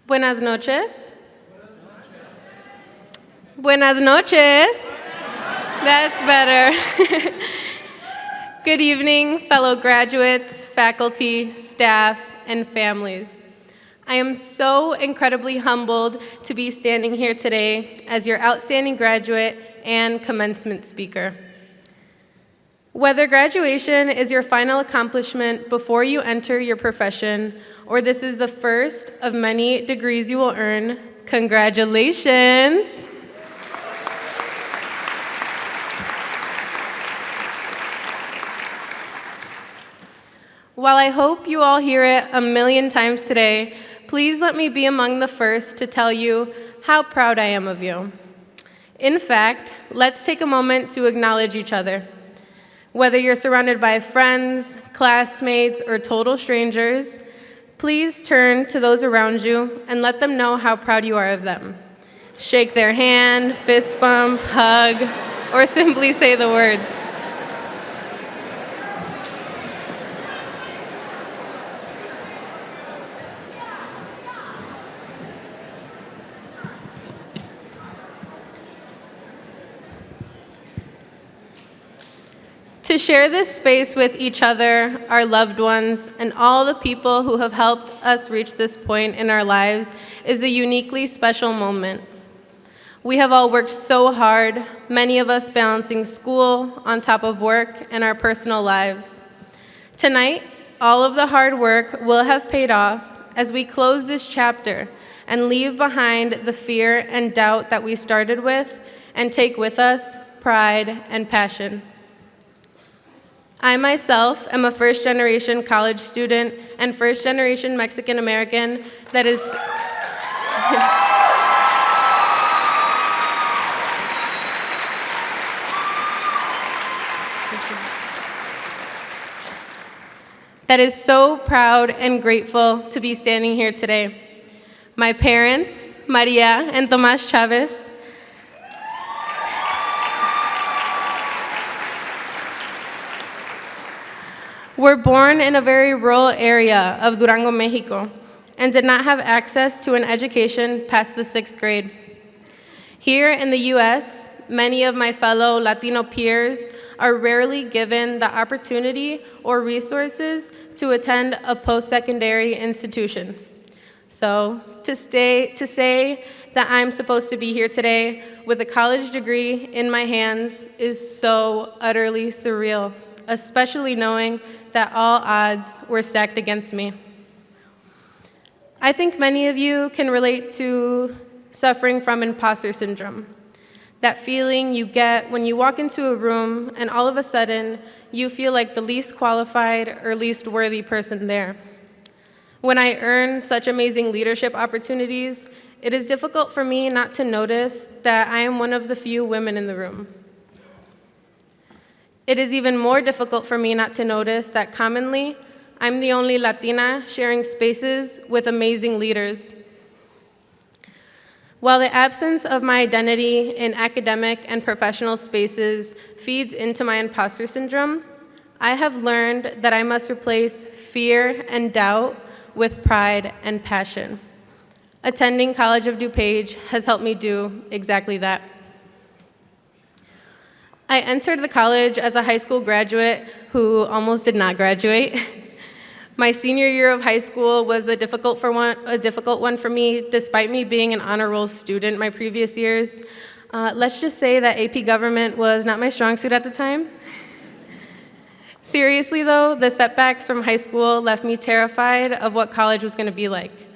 Buenas noches. Buenas noches. That's better. Good evening, fellow graduates, faculty, staff, and families. I am so incredibly humbled to be standing here today as your outstanding graduate and commencement speaker. Whether graduation is your final accomplishment before you enter your profession, or this is the first of many degrees you will earn, congratulations. While I hope you all hear it a million times today, please let me be among the first to tell you how proud I am of you. In fact, let's take a moment to acknowledge each other. Whether you're surrounded by friends, classmates, or total strangers, please turn to those around you and let them know how proud you are of them. Shake their hand, fist bump, hug, or simply say the words. To share this space with each other, our loved ones, and all the people who have helped us reach this point in our lives is a uniquely special moment. We have all worked so hard, many of us balancing school on top of work and our personal lives. Tonight, all of the hard work will have paid off as we close this chapter and leave behind the fear and doubt that we started with and take with us pride and passion. I myself am a first-generation college student and first-generation Mexican-American that is so proud and grateful to be standing here today. My parents, Maria and Tomás Chavez, were born in a very rural area of Durango, Mexico, and did not have access to an education past the 6th grade. Here in the US, many of my fellow Latino peers are rarely given the opportunity or resources to attend a post-secondary institution. So to say that I'm supposed to be here today with a college degree in my hands is so utterly surreal, especially knowing that all odds were stacked against me. I think many of you can relate to suffering from imposter syndrome, that feeling you get when you walk into a room and all of a sudden you feel like the least qualified or least worthy person there. When I earn such amazing leadership opportunities, it is difficult for me not to notice that I am one of the few women in the room. It is even more difficult for me not to notice that commonly, I'm the only Latina sharing spaces with amazing leaders. While the absence of my identity in academic and professional spaces feeds into my imposter syndrome, I have learned that I must replace fear and doubt with pride and passion. Attending College of DuPage has helped me do exactly that. I entered the college as a high school graduate who almost did not graduate. My senior year of high school was a difficult one for me, despite me being an honor roll student my previous years. Let's just say that AP Government was not my strong suit at the time. Seriously though, the setbacks from high school left me terrified of what college was going to be like.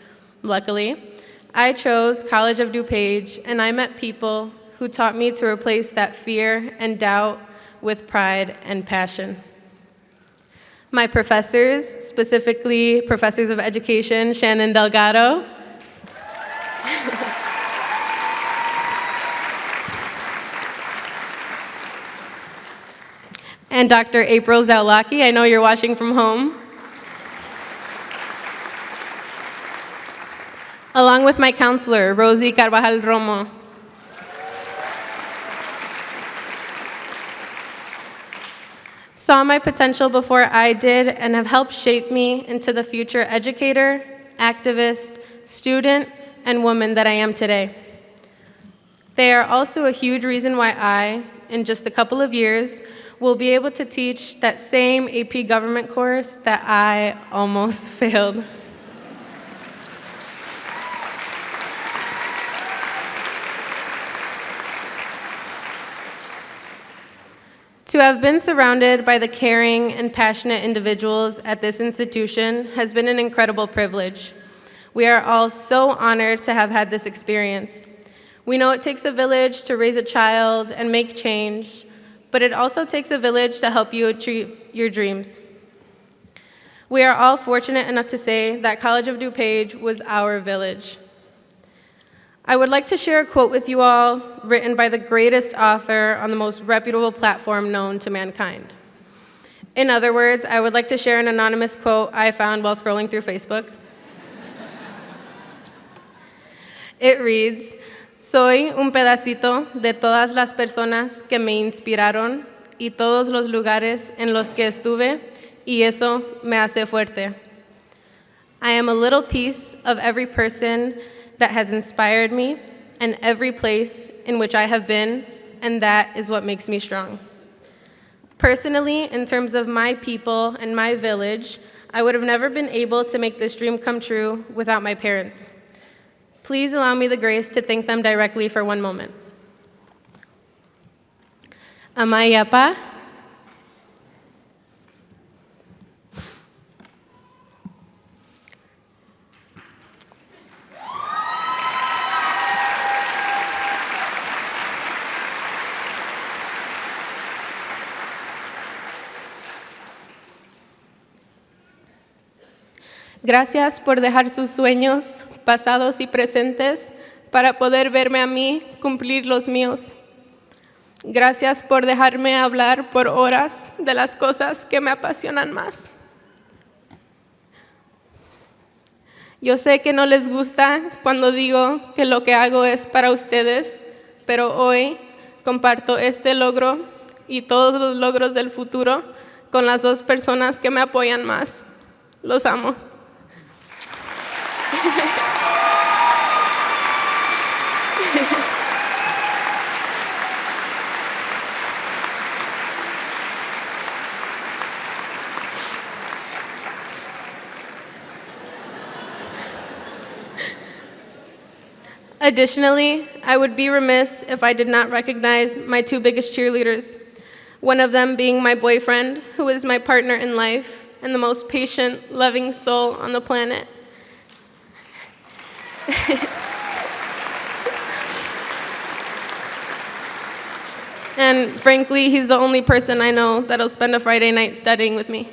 Luckily, I chose College of DuPage, and I met people who taught me to replace that fear and doubt with pride and passion. My professors, specifically professors of education, Shannon Delgado, and Dr. April Zawlaki, I know you're watching from home, along with my counselor, Rosie Carvajal Romo. Saw my potential before I did and have helped shape me into the future educator, activist, student, and woman that I am today. They are also a huge reason why I, in just a couple of years, will be able to teach that same AP government course that I almost failed. To have been surrounded by the caring and passionate individuals at this institution has been an incredible privilege. We are all so honored to have had this experience. We know it takes a village to raise a child and make change, but it also takes a village to help you achieve your dreams. We are all fortunate enough to say that College of DuPage was our village. I would like to share a quote with you all written by the greatest author on the most reputable platform known to mankind. In other words, I would like to share an anonymous quote I found while scrolling through Facebook. It reads, "Soy un pedacito de todas las personas que me inspiraron y todos los lugares en los que estuve, y eso me hace fuerte. I am a little piece of every person that has inspired me and every place in which I have been, and that is what makes me strong." Personally, in terms of my people and my village, I would have never been able to make this dream come true without my parents. Please allow me the grace to thank them directly for one moment. Ama y Apa, gracias por dejar sus sueños, pasados y presentes, para poder verme a mí cumplir los míos. Gracias por dejarme hablar por horas de las cosas que me apasionan más. Yo sé que no les gusta cuando digo que lo que hago es para ustedes, pero hoy comparto este logro y todos los logros del futuro con las dos personas que me apoyan más. Los amo. Additionally, I would be remiss if I did not recognize my two biggest cheerleaders, one of them being my boyfriend, who is my partner in life and the most patient, loving soul on the planet. And frankly, he's the only person I know that'll spend a Friday night studying with me.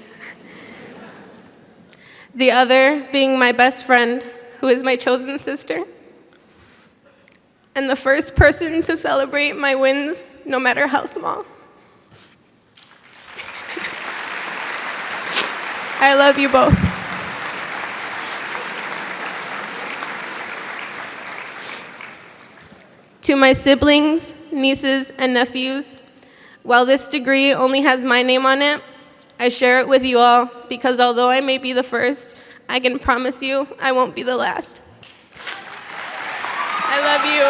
The other being my best friend, who is my chosen sister, and the first person to celebrate my wins, no matter how small. I love you both. To my siblings, nieces, and nephews, while this degree only has my name on it, I share it with you all because although I may be the first, I can promise you I won't be the last. I love you.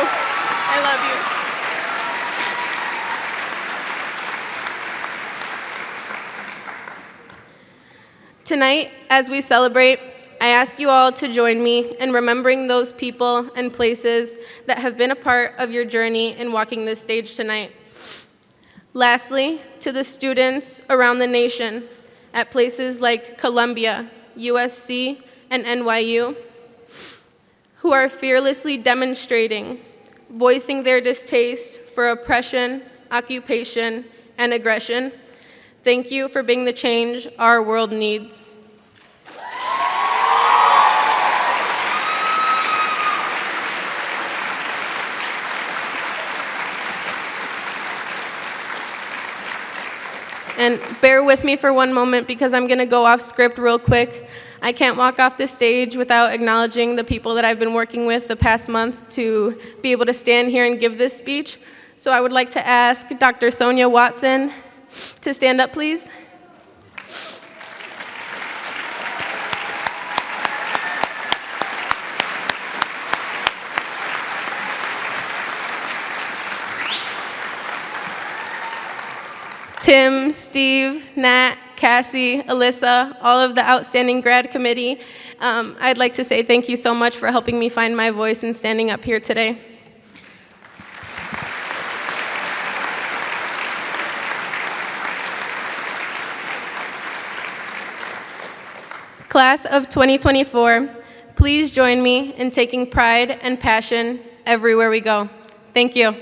I love you. Tonight, as we celebrate, I ask you all to join me in remembering those people and places that have been a part of your journey in walking this stage tonight. Lastly, to the students around the nation at places like Columbia, USC, and NYU, who are fearlessly demonstrating, voicing their distaste for oppression, occupation, and aggression. Thank you for being the change our world needs. And bear with me for one moment because I'm going to go off script real quick. I can't walk off the stage without acknowledging the people that I've been working with the past month to be able to stand here and give this speech. So I would like to ask Dr. Sonia Watson to stand up, please. Tim, Steve, Nat, Cassie, Alyssa, all of the outstanding grad committee. I'd like to say thank you so much for helping me find my voice and standing up here today. Class of 2024, please join me in taking pride and passion everywhere we go. Thank you.